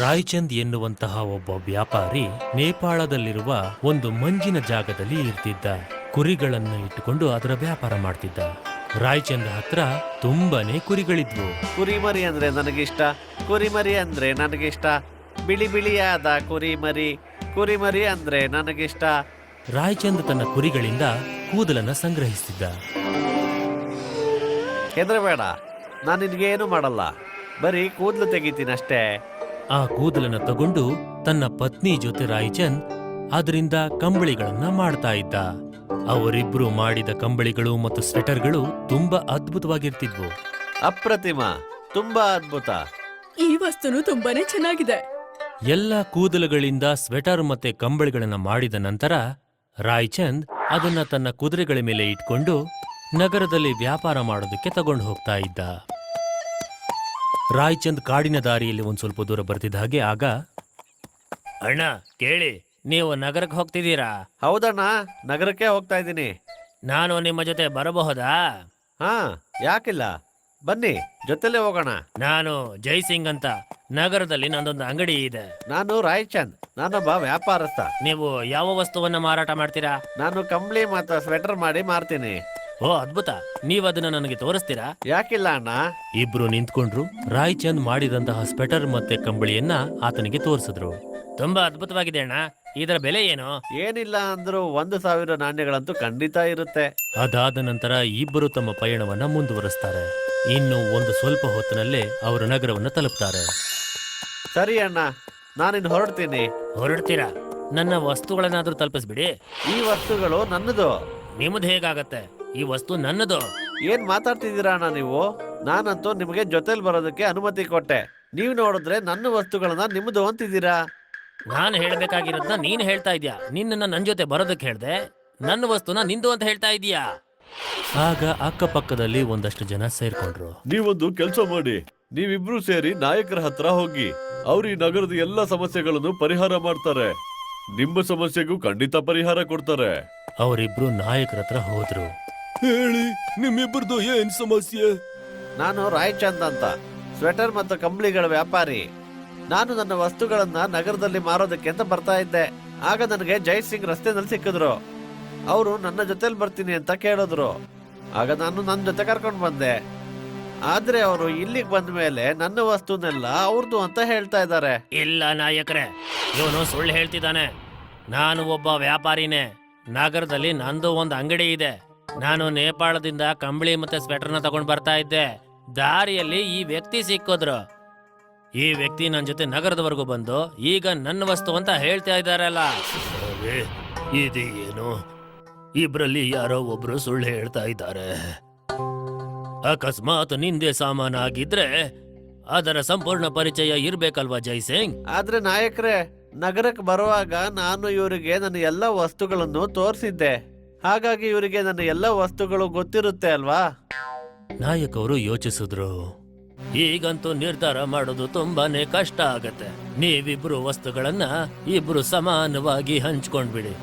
ರಾಯ್ಚಂದ್ ಎನ್ನುವಂತಹ ಒಬ್ಬ ವ್ಯಾಪಾರಿ ನೇಪಾಳದಲ್ಲಿರುವ ಒಂದು ಮಂಜಿನ ಜಾಗದಲ್ಲಿ ಇರ್ತಿದ್ದ. ಕುರಿಗಳನ್ನ ಇಟ್ಟುಕೊಂಡು ಅದರ ವ್ಯಾಪಾರ ಮಾಡ್ತಿದ್ದ. ರಾಯ್ಚಂದ್ ಹತ್ರ ತುಂಬಾನೇ ಕುರಿಗಳಿದ್ವು. ಕುರಿಮರಿ ಅಂದ್ರೆ ನನಗಿಷ್ಟ, ಕುರಿಮರಿ ಅಂದ್ರೆ ನನಗಿಷ್ಟ, ಬಿಳಿ ಬಿಳಿಯಾದ ಕುರಿಮರಿ, ಕುರಿಮರಿ ಅಂದ್ರೆ ನನಗಿಷ್ಟ. ರಾಯ್ಚಂದ್ ತನ್ನ ಕುರಿಗಳಿಂದ ಕೂದಲನ್ನ ಸಂಗ್ರಹಿಸ್ತಿದ್ದ. ಹೆದರಬೇಡ, ನಾನು ನಿನ್ಗೇನು ಮಾಡಲ್ಲ, ಬರೀ ಕೂದಲು ತೆಗಿತೀನಷ್ಟೇ. ಆ ಕೂದಲನ್ನ ತಗೊಂಡು ತನ್ನ ಪತ್ನಿ ಜೊತೆ ರಾಯ್ಚಂದ್ ಅದರಿಂದ ಕಂಬಳಿಗಳನ್ನ ಮಾಡ್ತಾ ಇದ್ದ. ಅವರಿಬ್ರು ಮಾಡಿದ ಕಂಬಳಿಗಳು ಮತ್ತು ಸ್ವೆಟರ್ಗಳು ತುಂಬಾ ಅದ್ಭುತವಾಗಿರ್ತಿದ್ವು. ಅಪ್ರತಿಮ, ತುಂಬಾ ಅದ್ಭುತ. ಈ ವಸ್ತುನು ತುಂಬಾನೇ ಚೆನ್ನಾಗಿದೆ. ಎಲ್ಲ ಕೂದಲುಗಳಿಂದ ಸ್ವೆಟರ್ ಮತ್ತೆ ಕಂಬಳಿಗಳನ್ನ ಮಾಡಿದ ನಂತರ ರಾಯ್ಚಂದ್ ಅದನ್ನ ತನ್ನ ಕುದುರೆಗಳ ಮೇಲೆ ಇಟ್ಕೊಂಡು ನಗರದಲ್ಲಿ ವ್ಯಾಪಾರ ಮಾಡೋದಕ್ಕೆ ತಗೊಂಡು ಹೋಗ್ತಾ ಇದ್ದ. ರಾಯ್ಚಂದ್ ಕಾಡಿನ ದಾರಿಯಲ್ಲಿ ಒಂದ್ ಸ್ವಲ್ಪ ದೂರ ಬರ್ತಿದ್ದ ಹಾಗೆ ಆಗ, ಅಣ್ಣ ಕೇಳಿ, ನೀವು ನಗರಕ್ಕೆ ಹೋಗ್ತಿದ್ದೀರಾ? ಹೌದಣ್ಣ, ನಗರಕ್ಕೆ ಹೋಗ್ತಾ ಇದ್ದೀನಿ. ನಾನು ನಿಮ್ಮ ಜೊತೆ ಬರಬಹುದಾ? ಹಾ, ಯಾಕಿಲ್ಲ, ಬನ್ನಿ, ಜೊತೆಲೇ ಹೋಗೋಣ. ನಾನು ಜೈಸಿಂಗ್ ಅಂತ, ನಗರದಲ್ಲಿ ನಂದೊಂದು ಅಂಗಡಿ ಇದೆ. ನಾನು ರಾಯ್ಚಂದ್, ನಾನೊಬ್ಬ ವ್ಯಾಪಾರಸ್ಥ. ನೀವು ಯಾವ ವಸ್ತುವನ್ನ ಮಾರಾಟ ಮಾಡ್ತೀರಾ? ನಾನು ಕಂಬಳಿ ಮತ್ತು ಸ್ವೆಟರ್ ಮಾಡಿ ಮಾರ್ತೀನಿ. ಓ ಅದ್ಭುತ, ನೀವ್ ಅದನ್ನ ನನಗೆ ತೋರಿಸ್ತೀರಾ? ಯಾಕಿಲ್ಲ ಅಣ್ಣ. ಇಬ್ರು ನಿಂತ್ಕೊಂಡ್ರು. ರಾಯ್ಚಂದ್ ಮಾಡಿದಂತಹ ಸ್ವೆಟರ್ ಮತ್ತೆ ಕಂಬಳಿಯನ್ನ ಆತನಿಗೆ ತೋರಿಸಿದ್ರು. ತುಂಬಾ ಅದ್ಭುತವಾಗಿದೆ ಅಣ್ಣ, ಇದರ ಬೆಲೆ ಏನು? ಏನಿಲ್ಲ ಅಂದ್ರೂ 1,000 ನಾಣ್ಯಗಳಂತೂ ಖಂಡಿತ ಇರುತ್ತೆ. ಅದಾದ ನಂತರ ಇಬ್ಬರು ತಮ್ಮ ಪಯಣವನ್ನ ಮುಂದುವರಿಸ್ತಾರೆ. ಇನ್ನು ಒಂದು ಸ್ವಲ್ಪ ಹೊತ್ತಿನಲ್ಲೇ ಅವರು ನಗರವನ್ನ ತಲುಪ್ತಾರೆ. ಸರಿ ಅಣ್ಣ, ನಾನಿನ್ನು ಹೊರಡ್ತೀನಿ. ಹೊರಡ್ತೀರಾ? ನನ್ನ ವಸ್ತುಗಳನ್ನಾದ್ರೂ ತಲುಪಿಸ್ಬಿಡಿ. ಈ ವಸ್ತುಗಳು ನನ್ನದು. ನಿಮ್ದು ಹೇಗಾಗತ್ತೆ? ಈ ವಸ್ತು ನನ್ನದು. ಏನ್ ಮಾತಾಡ್ತಿದ್ದೀರಾ ಅಣ್ಣ ನೀವು? ನಾನಂತೂ ನಿಮಗೆ ಜೊತೆಲಿ ಬರೋದಕ್ಕೆ ಅನುಮತಿ ಕೊಟ್ಟೆ. ನೀವು ನೋಡಿದ್ರೆ ನನ್ನ ವಸ್ತುಗಳನ್ನ ನಿಮ್ಮದು ಅಂತಿದ್ದೀರಾ. ನಾನು ಹೇಳ್ಬೇಕಾಗಿರೋದ್ನ ನೀನ್ ಹೇಳ್ತಾ ಇದ್ಯಾ. ನಿನ್ನನ್ನ ನನ್ ಜೊತೆ ಬರೋದಕ್ಕೆ ಹೇಳ್ದೆ, ನನ್ನ ವಸ್ತುನ ನಿಂದು ಅಂತ ಹೇಳ್ತಾ ಇದೀಯಾ. ಆಗ ಅಕ್ಕಪಕ್ಕದಲ್ಲಿ ಒಂದಷ್ಟು ಜನ ಸೇರ್ಕೊಂಡ್ರು. ನೀವೊಂದು ಕೆಲಸ ಮಾಡಿ, ನೀವಿಬ್ರು ಸೇರಿ ನಾಯಕರ ಹತ್ರ ಹೋಗಿ, ಅವ್ರು ಈ ನಗರದ ಎಲ್ಲ ಸಮಸ್ಯೆಗಳನ್ನು ಪರಿಹಾರ ಮಾಡ್ತಾರೆ. ನಿಮ್ಮ ಸಮಸ್ಯೆಗೂ ಖಂಡಿತ ಪರಿಹಾರ ಕೊಡ್ತಾರೆ. ಅವರಿಬ್ರು ನಾಯಕರ ಹತ್ರ ಹೋದ್ರು. ಹೇಳಿ, ನಿಮ್ಮಿಬ್ಬರದು ಏನ್ ಸಮಸ್ಯೆ? ನಾನು ರಾಯ್ಚಂದ್ ಅಂತ, ಸ್ವೆಟರ್ ಮತ್ತು ಕಂಬಳಿಗಳ ವ್ಯಾಪಾರಿ. ನಾನು ನನ್ನ ವಸ್ತುಗಳನ್ನ ನಗರದಲ್ಲಿ ಮಾರೋದಕ್ಕೆ ಅಂತ ಬರ್ತಾ ಇದ್ದೆ. ಆಗ ನನಗೆ ಜೈಸಿಂಗ್ ರಸ್ತೆನಲ್ಲಿ ಸಿಕ್ಕಿದ್ರು. ಅವರು ನನ್ನ ಜೊತೆಲಿ ಬರ್ತೀನಿ ಅಂತ ಕೇಳಿದ್ರು. ಆಗ ನಾನು ನನ್ನ ಜೊತೆ ಕರ್ಕೊಂಡು ಬಂದೆ. ಆದ್ರೆ ಅವರು ಇಲ್ಲಿಗೆ ಬಂದ ಮೇಲೆ ನನ್ನ ವಸ್ತುನೆಲ್ಲ ಅವ್ರದ್ದು ಅಂತ ಹೇಳ್ತಾ ಇದ್ದಾರೆ. ಇಲ್ಲ ನಾಯಕರೇ, ಇವನು ಸುಳ್ಳು ಹೇಳ್ತಿದ್ದಾನೆ. ನಾನು ಒಬ್ಬ ವ್ಯಾಪಾರಿನೇ. ನಗರದಲ್ಲಿ ನಂದು ಒಂದು ಅಂಗಡಿ ಇದೆ. ನಾನು ನೇಪಾಳದಿಂದ ಕಂಬಳಿ ಮತ್ತೆ ಸ್ವೆಟರ್ನ ತಗೊಂಡ್ ಬರ್ತಾ ಇದ್ದೆ. ದಾರಿಯಲ್ಲಿ ಈ ವ್ಯಕ್ತಿ ಸಿಕ್ಕಿದ್ರು. ಈ ವ್ಯಕ್ತಿ ನನ್ನ ಜೊತೆ ನಗರದವರೆಗೂ ಬಂದು ಈಗ ನನ್ನ ವಸ್ತು ಅಂತ ಹೇಳ್ತಾ ಇದ್ದಾರಲ್ಲ. ಇದು ಏನು? ಇಬ್ರಲ್ಲಿ ಯಾರೋ ಒಬ್ರು ಸುಳ್ಳು ಹೇಳ್ತಾ ಇದ್ದಾರೆ. ಅಕಸ್ಮಾತ್ ನಿಂದೆ ಸಾಮಾನಾಗಿದ್ರೆ ಅದರ ಸಂಪೂರ್ಣ ಪರಿಚಯ ಇರ್ಬೇಕಲ್ವಾ ಜೈಸಿಂಗ್? ಆದ್ರೆ ನಾಯಕರೇ, ನಗರಕ್ಕೆ ಬರುವಾಗ ನಾನು ಇವರಿಗೆ ನನ್ನ ಎಲ್ಲ ವಸ್ತುಗಳನ್ನು ತೋರಿಸಿದ್ದೆ. ಹಾಗಾಗಿ ಇವರಿಗೆ ನನ್ನ ಎಲ್ಲ ವಸ್ತುಗಳು ಗೊತ್ತಿರುತ್ತೆ ಅಲ್ವಾ? ನಾಯಕವರು ಯೋಚಿಸಿದ್ರು. ಈಗಂತೂ ನಿರ್ಧಾರ ಮಾಡೋದು ತುಂಬಾನೇ ಕಷ್ಟ ಆಗತ್ತೆ. ನೀವಿಬ್ರು ವಸ್ತುಗಳನ್ನ ಇಬ್ರು ಸಮಾನವಾಗಿ ಹಂಚ್ಕೊಂಡ್ಬಿಡಿ.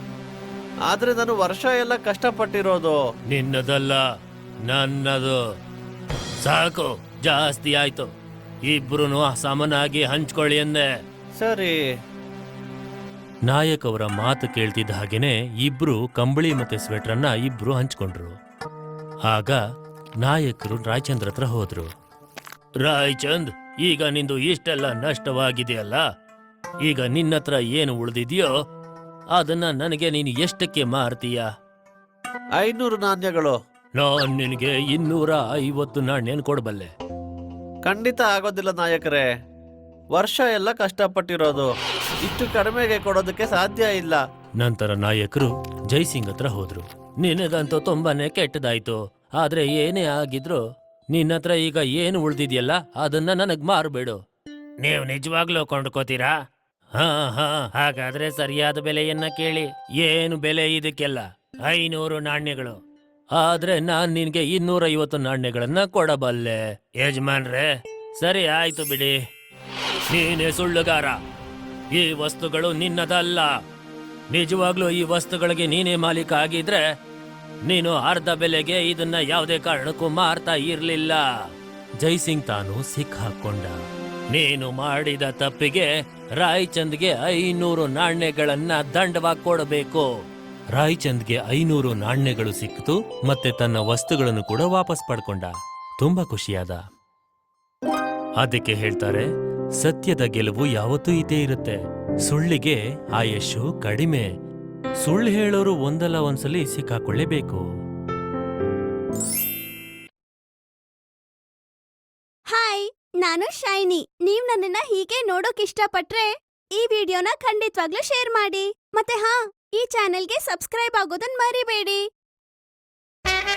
ಆದ್ರೆ ನಾನು ವರ್ಷ ಎಲ್ಲ ಕಷ್ಟಪಟ್ಟಿರೋದು. ನಿನ್ನದಲ್ಲ, ನನ್ನದು. ಸಾಕು, ಜಾಸ್ತಿ ಆಯ್ತು. ಇಬ್ರು ಸಮನಾಗಿ ಹಂಚ್ಕೊಳ್ಳಿ ಎಂದೆ. ಸರಿ. ನಾಯಕ್ ಅವರ ಮಾತು ಕೇಳ್ತಿದ್ದ ಹಾಗೇನೆ ಇಬ್ರು ಕಂಬಳಿ ಮತ್ತೆ ಸ್ವೆಟರ್ನ ಇಬ್ರು ಹಂಚ್ಕೊಂಡ್ರು. ಆಗ ನಾಯಕರು ರಾಯ್ಚಂದ್ರ ಹತ್ರ ಹೋದ್ರು. ರಾಯ್ಚಂದ್, ಈಗ ನಿಂದು ಇಷ್ಟೆಲ್ಲ ನಷ್ಟವಾಗಿದೆಯಲ್ಲ, ಈಗ ನಿನ್ನತ್ರ ಏನು ಉಳಿದಿದೆಯೋ ಅದನ್ನ ನನಗೆ ನೀನು ಎಷ್ಟಕ್ಕೆ ಮಾರ್ತೀಯ? 500 ನಾಣ್ಯಗಳು. ನಾನ್ ನಿನಗೆ 250 ನಾಣ್ಯನ್ ಕೊಡಬಲ್ಲೆ. ಖಂಡಿತ ಆಗೋದಿಲ್ಲ ನಾಯಕರೇ, ವರ್ಷ ಎಲ್ಲ ಕಷ್ಟಪಟ್ಟಿರೋದು. ಇಷ್ಟು ಕಡಿಮೆಗೆ ಕೊಡೋದಕ್ಕೆ ಸಾಧ್ಯ ಇಲ್ಲ. ನಂತರ ನಾಯಕರು ಜೈಸಿಂಗ್ ಹತ್ರ ಹೋದ್ರು. ನಿನಗಂತೂ ತುಂಬಾನೇ ಕೆಟ್ಟದಾಯ್ತು. ಆದ್ರೆ ಏನೇ ಆಗಿದ್ರು ನಿನ್ನತ್ರ ಈಗ ಏನು ಉಳ್ದಿದ್ಯಲ್ಲ ಅದನ್ನ ನನಗ್ ಮಾರ್ಬೇಡು. ನೀವು ನಿಜವಾಗ್ಲೂ ಕೊಂಡ್ಕೋತೀರಾ? ಹಾ, ಹಾಗಾದ್ರೆ ಸರಿಯಾದ ಬೆಲೆಯನ್ನ ಕೇಳಿ. ಏನು ಬೆಲೆ ಇದಕ್ಕೆಲ್ಲ? 500 ನಾಣ್ಯಗಳು. ಆದ್ರೆ ನಾನ್ ನಿನ್ಗೆ 250 ನಾಣ್ಯಗಳನ್ನ ಕೊಡಬಲ್ಲೆ. ಯಜಮಾನ್ರೆ, ಸರಿ ಆಯ್ತು ಬಿಡಿ. ನೀನೇ ಸುಳ್ಳುಗಾರ. ಈ ವಸ್ತುಗಳು ನಿನ್ನದಲ್ಲ. ನಿಜವಾಗ್ಲೂ ಈ ವಸ್ತುಗಳಿಗೆ ನೀನೇ ಮಾಲೀಕ ಆಗಿದ್ರೆ ನೀನು ಅರ್ಧ ಬೆಲೆಗೆ ಇದನ್ನ ಯಾವುದೇ ಕಾರಣಕ್ಕೂ ಮಾರ್ತಾ ಇರ್ಲಿಲ್ಲ. ಜೈಸಿಂಗ್ ತಾನು ಸಿಕ್ ಹಾಕೊಂಡ. ನೀನು ಮಾಡಿದ ತಪ್ಪಿಗೆ ರಾಯ್ಚಂದ್ಗೆ 500 ನಾಣ್ಯಗಳನ್ನ ದಂಡವಾಗಿ ಕೊಡಬೇಕು. ರಾಯ್ಚಂದ್ಗೆ 500 ನಾಣ್ಯಗಳು ಸಿಕ್ತು ಮತ್ತೆ ತನ್ನ ವಸ್ತುಗಳನ್ನು ಕೂಡ ವಾಪಸ್ ಪಡ್ಕೊಂಡ. ತುಂಬಾ ಖುಷಿಯಾದ. ಅದಕ್ಕೆ ಹೇಳ್ತಾರೆ, ಸತ್ಯದ ಗೆಲುವು ಯಾವತ್ತೂ ಇದ್ದೇ ಇರುತ್ತೆ. ಸುಳ್ಳಿಗೆ ಆಯಸ್ಸು ಕಡಿಮೆ. ಸುಳ್ಳು ಹೇಳೋರು ಒಂದಲ್ಲ ಒಂದ್ಸಲಿ ಸಿಕ್ಕಾಕೊಳ್ಳೇಬೇಕು. ಹಾಯ್, ನಾನು ಶೈನಿ. ನೀವ್ ನನ್ನನ್ನ ಹೀಗೆ ನೋಡೋಕ್ ಇಷ್ಟಪಟ್ರೆ ಈ ವಿಡಿಯೋನ ಖಂಡಿತವಾಗ್ಲೂ ಶೇರ್ ಮಾಡಿ. ಮತ್ತೆ ಹಾ, ಈ ಚಾನೆಲ್ಗೆ ಸಬ್ಸ್ಕ್ರೈಬ್ ಆಗೋದನ್ ಮರಿಬೇಡಿ.